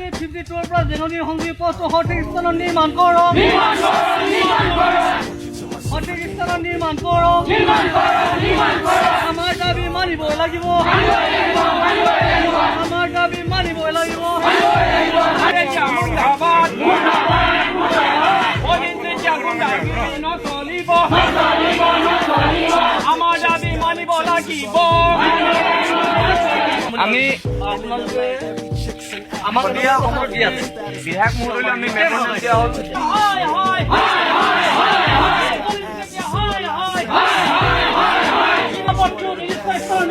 52 পৰা জেননী সংযোগী পথ সঠিক স্থানত নিৰ্মাণ কৰক সঠিক স্থানত নিৰ্মাণ কৰক আমাৰ দাবী মানিবই লাগিব আমাৰ দাবী মানিবই লাগিব আমাৰ দাবী মানিব লাগিব আমি আপোনালোকে আমাক দিয়া সময় দিয়া বিধায়ক মহোদয়লৈ আমি মেমন দিয়া হ'ল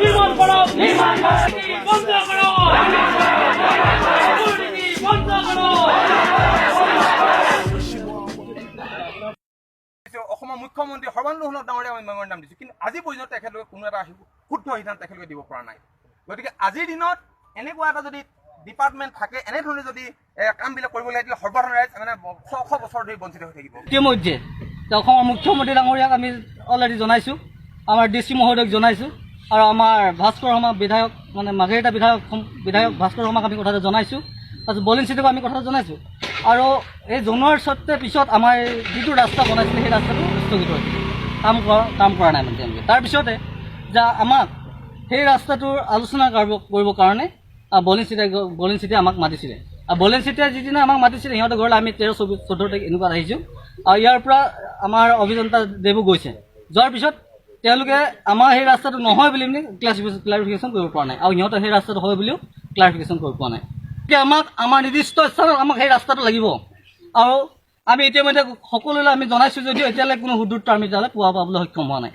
নিৰ্মাণ কৰক বন্ধ কৰক বন্ধ কৰক অসমৰ মুখ্যমন্ত্ৰী সৰ্বানন্দ সোণোৱাল ডাঙৰীয়া আমি মেমৰেণ্ডাম দিছোঁ কিন্তু আজি পৰ্যন্ত তেখেতলোকে কোনো এটা শুদ্ধ সিদ্ধান্ত তেখেতলোকে দিব পৰা নাই গতিকে আজিৰ দিনত এনেকুৱা এটা যদি ডিপাৰ্টমেণ্ট থাকে এনেধৰণে যদি কামবিলাক কৰিবলৈ আহিলে সৰ্বসাধাৰণ ৰাইজ মানে শ বছৰ ধৰি বঞ্চিত হৈ থাকিব ইতিমধ্যে অসমৰ মুখ্যমন্ত্ৰী ডাঙৰীয়াক আমি অলৰেডি জনাইছোঁ আমাৰ ডি চি মহোদয়ক জনাইছোঁ আৰু আমাৰ ভাস্কৰ শৰ্মা বিধায়ক মানে মাৰ্ঘেৰিটা বিধায়ক ভাস্কৰ শৰ্মাক আমি কথাটো জনাইছোঁ তাৰপিছত বলিন চিটিক আমি কথাটো জনাইছোঁ আৰু এই জনোৱাৰ স্বত্তে পিছত আমাৰ যিটো ৰাস্তা বনাইছিলে সেই ৰাস্তাটো স্থগিত হৈছিলে কাম কৰা নাই মানে তেওঁলোকে তাৰপিছতে যে আমাক সেই ৰাস্তাটোৰ আলোচনা কৰিবৰ কাৰণে বলিন চিটিয়ে আমাক মাতিছিলে আৰু বলিন চিটিয়ে যিদিনা আমাক মাতিছিলে সিহঁতৰ ঘৰলৈ আমি 13, 14 তাৰিখ এনেকুৱাত আহিছোঁ আৰু ইয়াৰ পৰা আমাৰ অভিযন্তা দেৱো গৈছে যোৱাৰ পিছত তেওঁলোকে আমাৰ সেই ৰাস্তাটো নহয় বুলি মানে ক্লাৰিফিকেশ্যন কৰিব পৰা নাই আৰু সিহঁতে সেই ৰাস্তাটো হয় বুলিও ক্লাৰিফিকেশ্যন কৰিব পৰা নাই এতিয়া আমাক আমাৰ নিৰ্দিষ্ট স্থানত আমাক সেই ৰাস্তাটো লাগিব আৰু আমি ইতিমধ্যে সকলোলৈ আমি জনাইছোঁ যদিও এতিয়ালৈ কোনো সুদূৰত্ব আমি তেতিয়াহ'লে পাবলৈ সক্ষম হোৱা নাই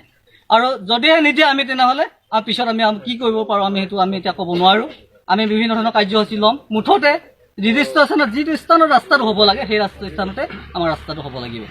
আৰু যদিহে নিদিয়ে আমি তেনেহ'লে আৰু পিছত আমি কি কৰিব পাৰোঁ আমি সেইটো আমি এতিয়া ক'ব নোৱাৰোঁ আমি বিভিন্ন ধৰণৰ কাৰ্যসূচী ল'ম মুঠতে নিৰ্দিষ্ট স্থানত যিটো স্থানত ৰাস্তাটো হ'ব লাগে সেই স্থানতে আমাৰ ৰাস্তাটো হ'ব লাগিব